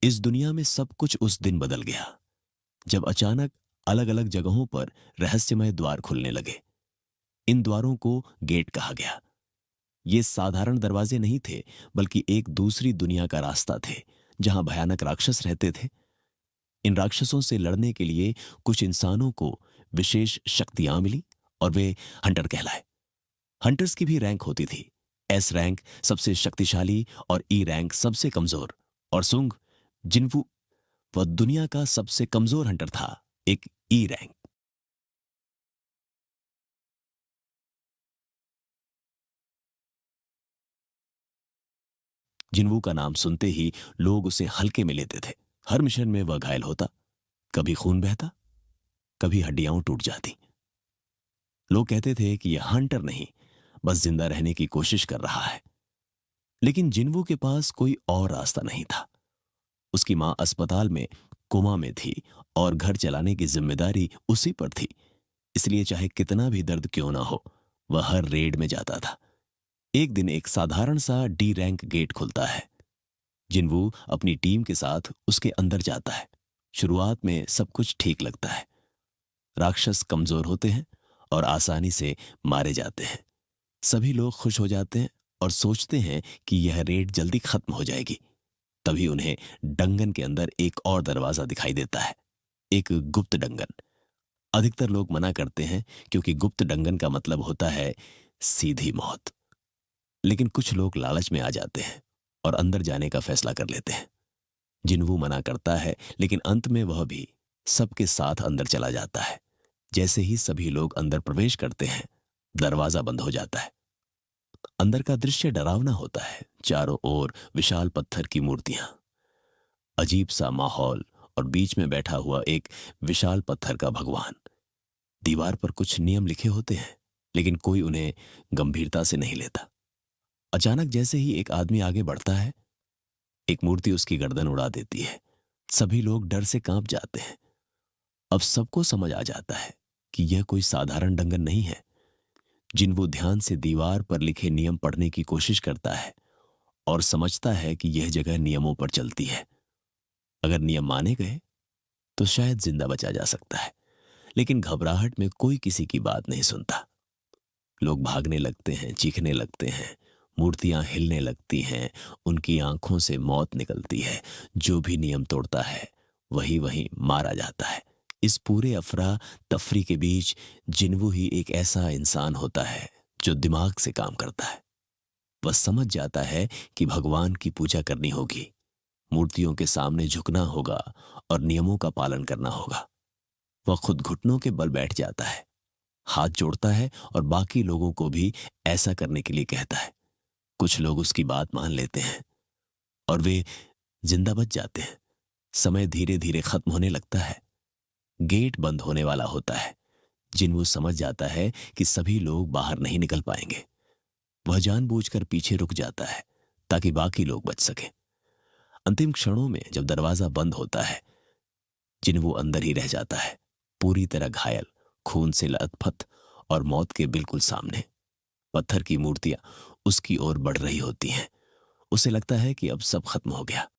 इस दुनिया में सब कुछ उस दिन बदल गया जब अचानक अलग अलग जगहों पर रहस्यमय द्वार खुलने लगे। इन द्वारों को गेट कहा गया। ये साधारण दरवाजे नहीं थे, बल्कि एक दूसरी दुनिया का रास्ता थे जहां भयानक राक्षस रहते थे। इन राक्षसों से लड़ने के लिए कुछ इंसानों को विशेष शक्तियां मिली और वे हंटर कहलाए। हंटर्स की भी रैंक होती थी। एस रैंक सबसे शक्तिशाली और ई रैंक सबसे कमजोर। और सुंग, जिन्वू, वह दुनिया का सबसे कमजोर हंटर था, एक ई रैंक। जिन्वू का नाम सुनते ही लोग उसे हल्के में लेते थे। हर मिशन में वह घायल होता, कभी खून बहता, कभी हड्डियां टूट जाती। लोग कहते थे कि यह हंटर नहीं, बस जिंदा रहने की कोशिश कर रहा है। लेकिन जिन्वू के पास कोई और रास्ता नहीं था। उसकी मां अस्पताल में कोमा में थी और घर चलाने की जिम्मेदारी उसी पर थी। इसलिए चाहे कितना भी दर्द क्यों ना हो, वह हर रेड में जाता था। एक दिन एक साधारण सा डी रैंक गेट खुलता है। जिन्वू अपनी टीम के साथ उसके अंदर जाता है। शुरुआत में सब कुछ ठीक लगता है। राक्षस कमजोर होते हैं और आसानी से मारे जाते हैं। सभी लोग खुश हो जाते हैं और सोचते हैं कि यह रेड जल्दी खत्म हो जाएगी। तभी उन्हें डंगन के अंदर एक और दरवाजा दिखाई देता है, एक गुप्त डंगन। अधिकतर लोग मना करते हैं क्योंकि गुप्त डंगन का मतलब होता है सीधी मौत। लेकिन कुछ लोग लालच में आ जाते हैं और अंदर जाने का फैसला कर लेते हैं। जिन्वू मना करता है, लेकिन अंत में वह भी सबके साथ अंदर चला जाता है। जैसे ही सभी लोग अंदर प्रवेश करते हैं, दरवाजा बंद हो जाता है। अंदर का दृश्य डरावना होता है। चारों ओर विशाल पत्थर की मूर्तियां, अजीब सा माहौल और बीच में बैठा हुआ एक विशाल पत्थर का भगवान। दीवार पर कुछ नियम लिखे होते हैं, लेकिन कोई उन्हें गंभीरता से नहीं लेता। अचानक जैसे ही एक आदमी आगे बढ़ता है, एक मूर्ति उसकी गर्दन उड़ा देती है। सभी लोग डर से कांप जाते हैं। अब सबको समझ आ जाता है कि यह कोई साधारण डंगन नहीं है। जिन्वू ध्यान से दीवार पर लिखे नियम पढ़ने की कोशिश करता है और समझता है कि यह जगह नियमों पर चलती है। अगर नियम माने गए तो शायद जिंदा बचा जा सकता है। लेकिन घबराहट में कोई किसी की बात नहीं सुनता। लोग भागने लगते हैं, चीखने लगते हैं, मूर्तियां हिलने लगती हैं, उनकी आंखों से मौत निकलती है। जो भी नियम तोड़ता है वही वही मारा जाता है। इस पूरे अफरा तफरी के बीच जिन्वू ही एक ऐसा इंसान होता है जो दिमाग से काम करता है। वह समझ जाता है कि भगवान की पूजा करनी होगी, मूर्तियों के सामने झुकना होगा और नियमों का पालन करना होगा। वह खुद घुटनों के बल बैठ जाता है, हाथ जोड़ता है और बाकी लोगों को भी ऐसा करने के लिए कहता है। कुछ लोग उसकी बात मान लेते हैं और वे जिंदा बच जाते हैं। समय धीरे धीरे खत्म होने लगता है। गेट बंद होने वाला होता है। जिन्वू समझ जाता है कि सभी लोग बाहर नहीं निकल पाएंगे। वह जानबूझकर पीछे रुक जाता है ताकि बाकी लोग बच सकें। अंतिम क्षणों में जब दरवाजा बंद होता है, जिन्वू अंदर ही रह जाता है, पूरी तरह घायल, खून से लथपथ और मौत के बिल्कुल सामने। पत्थर की मूर्तियां उसकी ओर बढ़ रही होती हैं। उसे लगता है कि अब सब खत्म हो गया।